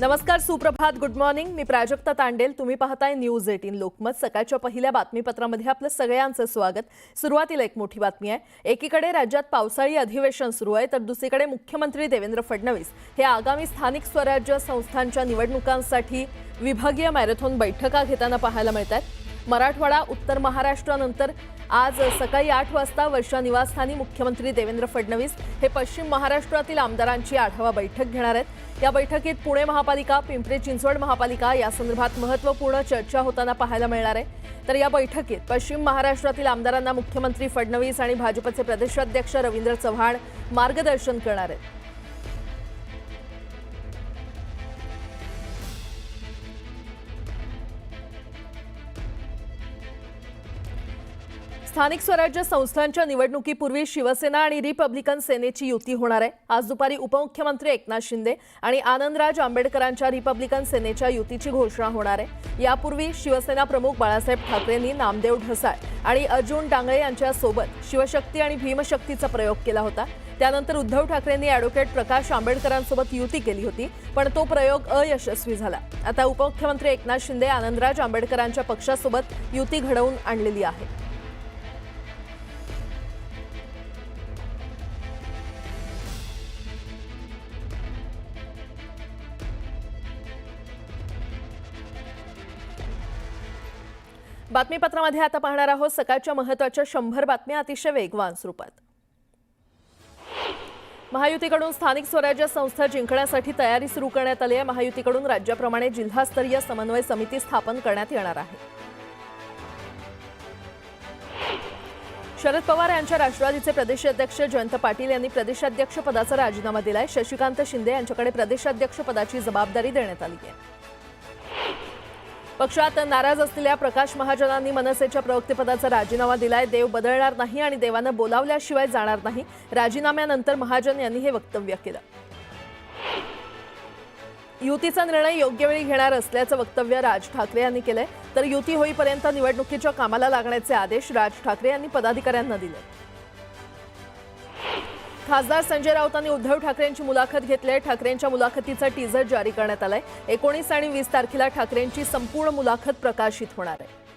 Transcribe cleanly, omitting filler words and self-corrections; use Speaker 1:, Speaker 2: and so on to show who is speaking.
Speaker 1: नमस्कार, सुप्रभात, good morning. मी प्राजक्ता तांडेल. तुम्ही पाहताय न्यूज 18 लोकमत. सकाळच्या पहिल्या बातमीपत्रामध्ये आपलं सगळ्यांचं स्वागत. सुरुवातीला एक मोठी बातमी आहे. एकीकडे राज्यात पावसाळी अधिवेशन सुरू आहे, तर दुसरीकडे मुख्यमंत्री देवेंद्र फडणवीस हे आगामी स्थानिक स्वराज्य संस्थांच्या निवडणुकांसाठी विभागीय मॅरेथॉन बैठका घेताना पाहायला मिळतात. मराठवाडा, उत्तर महाराष्ट्रानंतर आज सकाळी 8 वाजता वर्षा निवासस्थानी मुख्यमंत्री देवेंद्र फडणवीस हे पश्चिम महाराष्ट्रातील आमदारांची आढावा बैठक घेणार आहेत. या बैठकीत पुणे महापालिका, पिंपरी चिंचवड महापालिका यासंदर्भात महत्त्वपूर्ण चर्चा होताना पाहायला मिळणार आहे. तर या बैठकीत पश्चिम महाराष्ट्रातील आमदारांना मुख्यमंत्री फडणवीस आणि भाजपचे प्रदेशाध्यक्ष रवींद्र चव्हाण मार्गदर्शन करणार आहेत. स्थानिक स्वराज्य संस्थांच्या निवडणुकीपूर्वी शिवसेना आणि रिपब्लिकन सेनेची युती होणार आहे. आज दुपारी उपमुख्यमंत्री एकनाथ शिंदे आणि आनंदराज आंबेडकरांच्या रिपब्लिकन सेनेच्या युतीची घोषणा होणार आहे. यापूर्वी शिवसेना प्रमुख बाळासाहेब ठाकरेंनी नामदेव ढसाळ आणि अर्जुन डांगळे यांच्या सोबत शिवशक्ती आणि भीमशक्तीचा प्रयोग केला होता. त्यानंतर उद्धव ठाकरेंनी ॲडव्होकेट प्रकाश आंबेडकरांसोबत युती केली होती, पण तो प्रयोग अयशस्वी झाला. आता उपमुख्यमंत्री एकनाथ शिंदे आनंदराज आंबेडकरांच्या पक्षासोबत युती घडवून आणलेली आहे. बातमीपत्रामध्ये आता पाहणार आहोत सकाळच्या महत्त्वाच्या 100 बातम्या अतिशय वेगवान स्वरूपात. महायुतीकडून स्थानिक स्वराज्य संस्था जिंकण्यासाठी तयारी सुरू करण्यात आली आहे. महायुतीकडून राज्याप्रमाणे जिल्हास्तरीय समन्वय समिती स्थापन करण्यात येणार आहे. शरद पवार यांच्या राष्ट्रवादीचे प्रदेशाध्यक्ष जयंत पाटील यांनी प्रदेशाध्यक्ष पदाचा राजीनामा दिलाय. शशिकांत शिंदे यांच्याकडे प्रदेशाध्यक्ष पदाची जबाबदारी देण्यात आली आहे. पक्षात नाराज असलेल्या प्रकाश महाजनांनी मनसेच्या प्रवक्तेपदाचा राजीनामा दिलाय. देव बदलणार नाही आणि देवानं बोलावल्याशिवाय जाणार नाही. राजीनाम्यानंतर महाजन यांनी हे वक्तव्य केलं. युतीचा निर्णय योग्य वेळी घेणार असल्याचं वक्तव्य राज ठाकरे यांनी केलंय. तर युती होईपर्यंत निवडणुकीच्या कामाला लागण्याचे आदेश राज ठाकरे यांनी पदाधिकाऱ्यांना दिले. खासदार संजय राऊतांनी उद्धव ठाकरेंची मुलाखत घेतली आहे. ठाकरेंच्या मुलाखतीचा टीझर जारी करण्यात आलाय. 19 आणि 20 तारखेला ठाकरेंची संपूर्ण मुलाखत प्रकाशित होणार आहे.